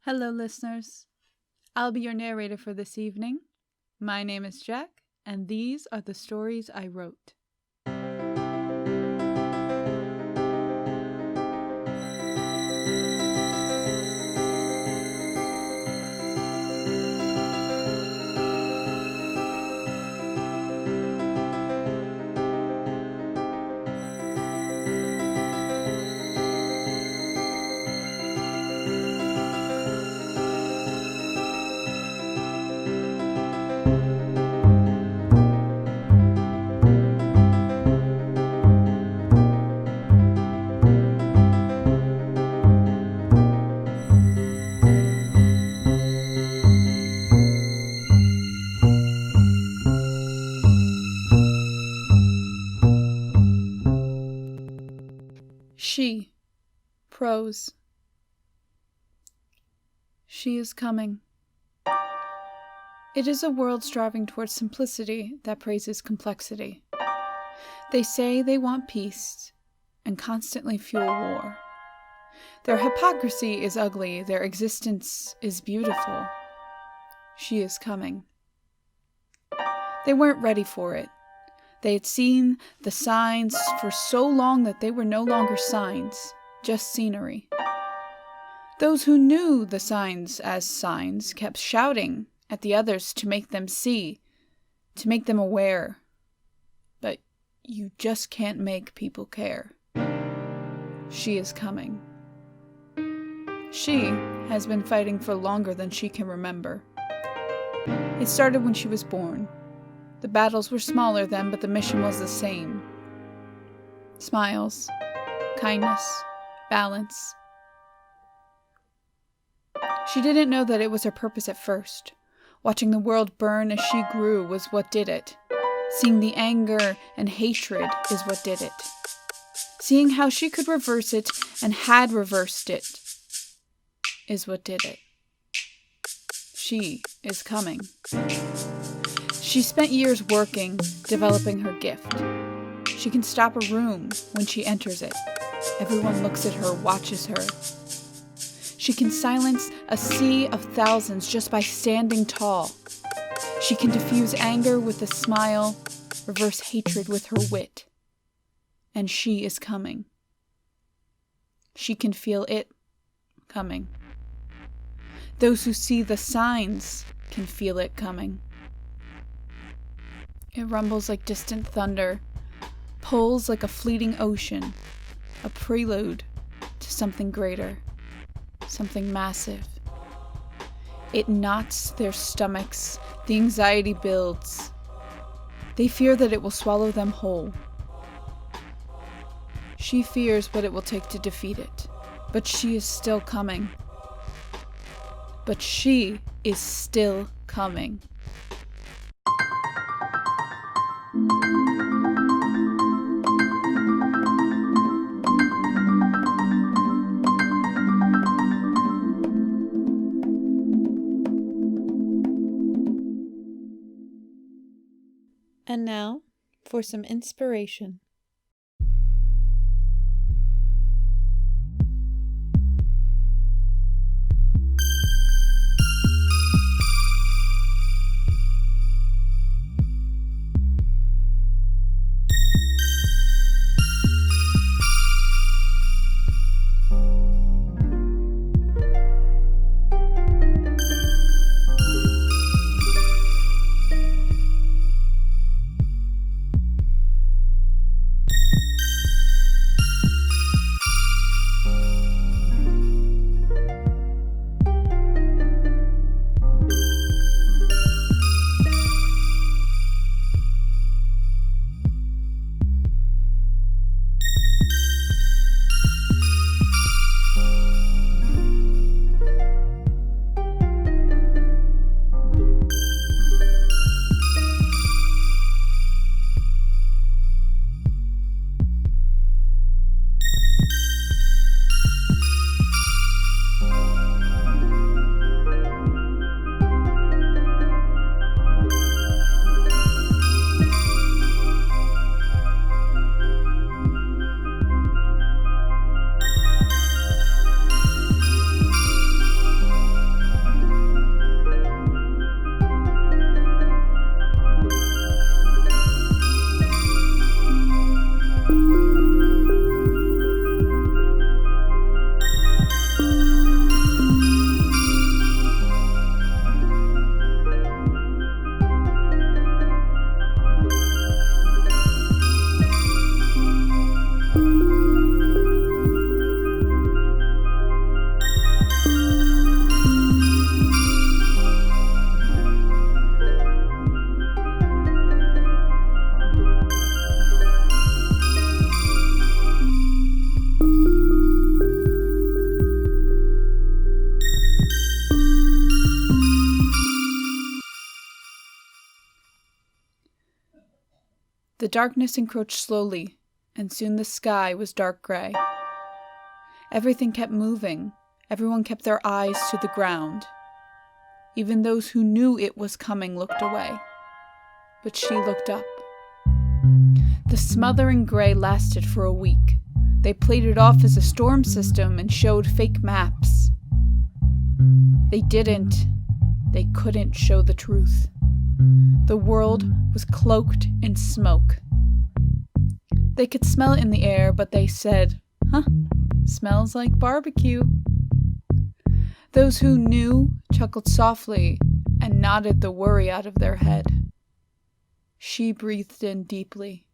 Hello, listeners. I'll be your narrator for this evening. My name is Jack, and these are the stories I wrote. She. Prose. She is coming. It is a world striving towards simplicity that praises complexity. They say they want peace and constantly fuel war. Their hypocrisy is ugly, their existence is beautiful. She is coming. They weren't ready for it. They had seen the signs for so long that they were no longer signs, just scenery. Those who knew the signs as signs kept shouting at the others to make them see, to make them aware. But you just can't make people care. She is coming. She has been fighting for longer than she can remember. It started when she was born. The battles were smaller then, but the mission was the same. Smiles, kindness, balance. She didn't know that it was her purpose at first. Watching the world burn as she grew was what did it. Seeing the anger and hatred is what did it. Seeing how she could reverse it and had reversed it is what did it. She is coming. She spent years working, developing her gift. She can stop a room when she enters it. Everyone looks at her, watches her. She can silence a sea of thousands just by standing tall. She can diffuse anger with a smile, reverse hatred with her wit. And she is coming. She can feel it coming. Those who see the signs can feel it coming. It rumbles like distant thunder, pulls like a fleeting ocean, a prelude to something greater, something massive. It knots their stomachs, the anxiety builds. They fear that it will swallow them whole. She fears what it will take to defeat it, but she is still coming. But she is still coming. And now, for some inspiration. The darkness encroached slowly, and soon the sky was dark gray. Everything kept moving. Everyone kept their eyes to the ground. Even those who knew it was coming looked away. But she looked up. The smothering gray lasted for a week. They played it off as a storm system and showed fake maps. They couldn't show the truth. The world was cloaked in smoke. They could smell it in the air, but they said, smells like barbecue. Those who knew chuckled softly and nodded the worry out of their head. She breathed in deeply.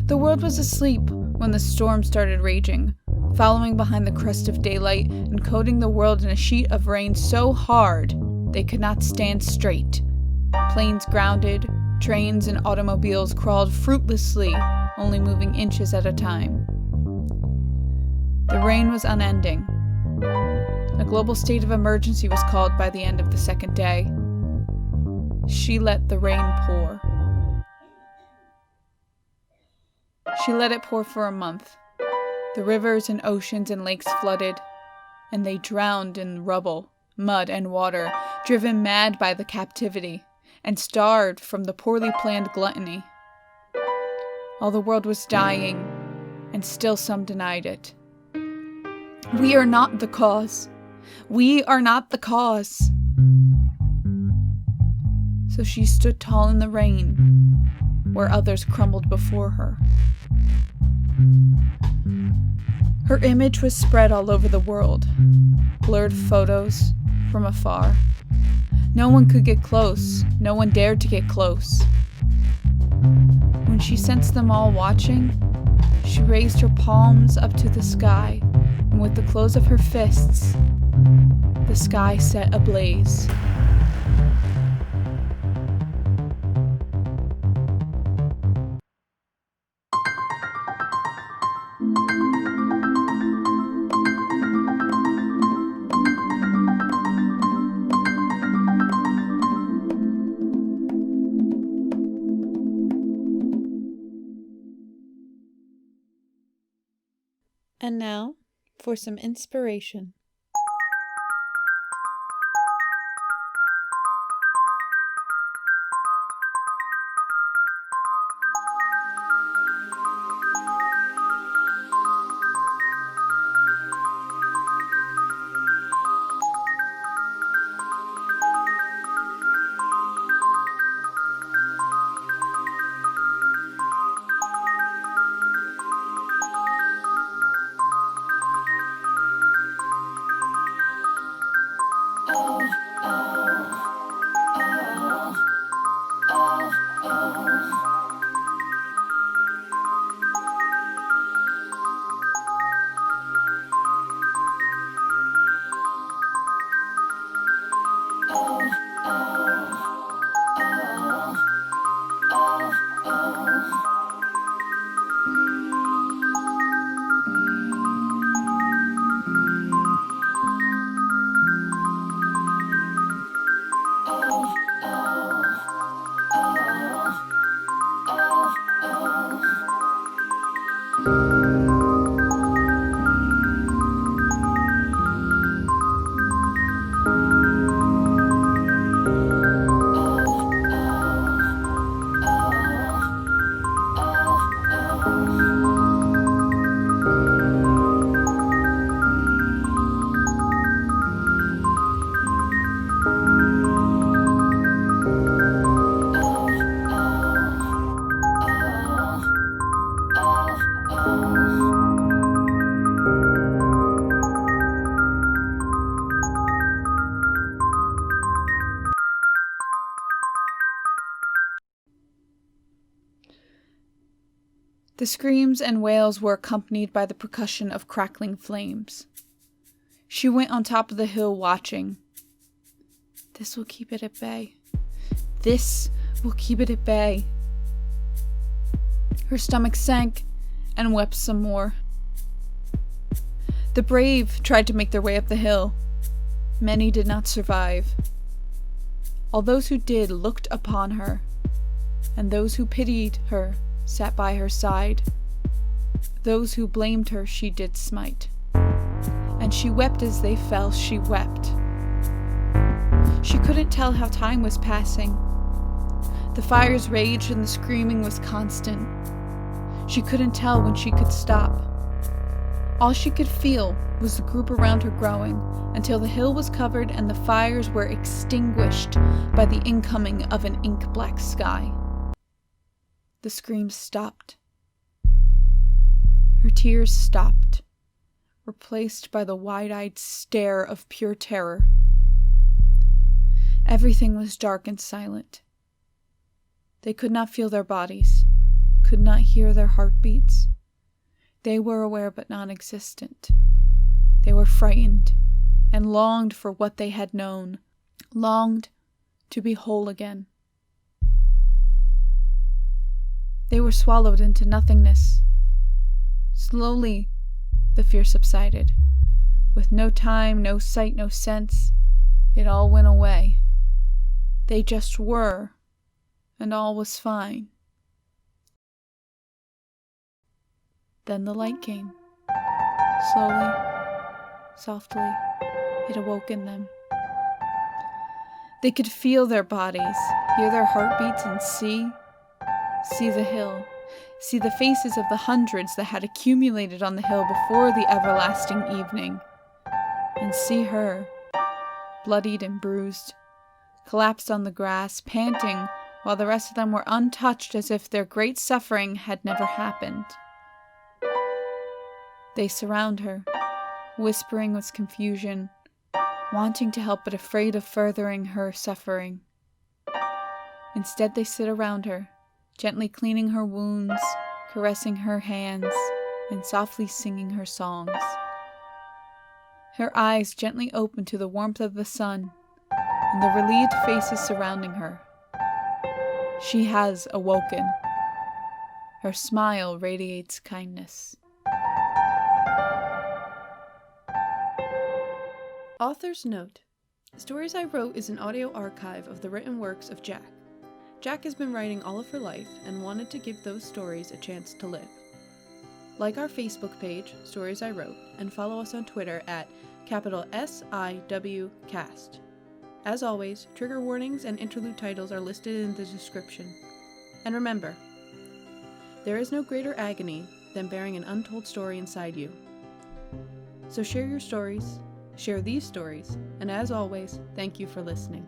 The world was asleep when the storm started raging, following behind the crust of daylight and coating the world in a sheet of rain so hard they could not stand straight. Planes grounded, trains and automobiles crawled fruitlessly, only moving inches at a time. The rain was unending. A global state of emergency was called by the end of the second day. She let the rain pour. She let it pour for a month. The rivers and oceans and lakes flooded, and they drowned in rubble, mud, and water, driven mad by the captivity, and starved from the poorly planned gluttony. All the world was dying, and still some denied it. We are not the cause. We are not the cause. So she stood tall in the rain, where others crumbled before her. Her image was spread all over the world, blurred photos from afar. No one could get close. No one dared to get close. When she sensed them all watching, she raised her palms up to the sky, and with the close of her fists, the sky set ablaze. And now, for some inspiration. The screams and wails were accompanied by the percussion of crackling flames. She went on top of the hill watching. This will keep it at bay. This will keep it at bay. Her stomach sank and wept some more. The brave tried to make their way up the hill. Many did not survive. All those who did looked upon her and those who pitied her sat by her side. Those who blamed her she did smite, and she wept as they fell, she wept. She couldn't tell how time was passing. The fires raged and the screaming was constant. She couldn't tell when she could stop. All she could feel was the group around her growing, until the hill was covered and the fires were extinguished by the incoming of an ink-black sky. The screams stopped. Her tears stopped, replaced by the wide-eyed stare of pure terror. Everything was dark and silent. They could not feel their bodies, could not hear their heartbeats. They were aware but non-existent. They were frightened and longed for what they had known, longed to be whole again. They were swallowed into nothingness. Slowly, the fear subsided. With no time, no sight, no sense, it all went away. They just were, and all was fine. Then the light came. Slowly, softly, it awoke in them. They could feel their bodies, hear their heartbeats, and see the hill, see the faces of the hundreds that had accumulated on the hill before the everlasting evening, and see her, bloodied and bruised, collapsed on the grass, panting, while the rest of them were untouched as if their great suffering had never happened. They surround her, whispering with confusion, wanting to help but afraid of furthering her suffering. Instead, they sit around her, gently cleaning her wounds, caressing her hands, and softly singing her songs. Her eyes gently open to the warmth of the sun and the relieved faces surrounding her. She has awoken. Her smile radiates kindness. Author's note: Stories I Wrote is an audio archive of the written works of Jack. Jack has been writing all of her life and wanted to give those stories a chance to live. Like our Facebook page, Stories I Wrote, and follow us on Twitter at @SIWcast. As always, trigger warnings and interlude titles are listed in the description. And remember, there is no greater agony than bearing an untold story inside you. So share your stories, share these stories, and as always, thank you for listening.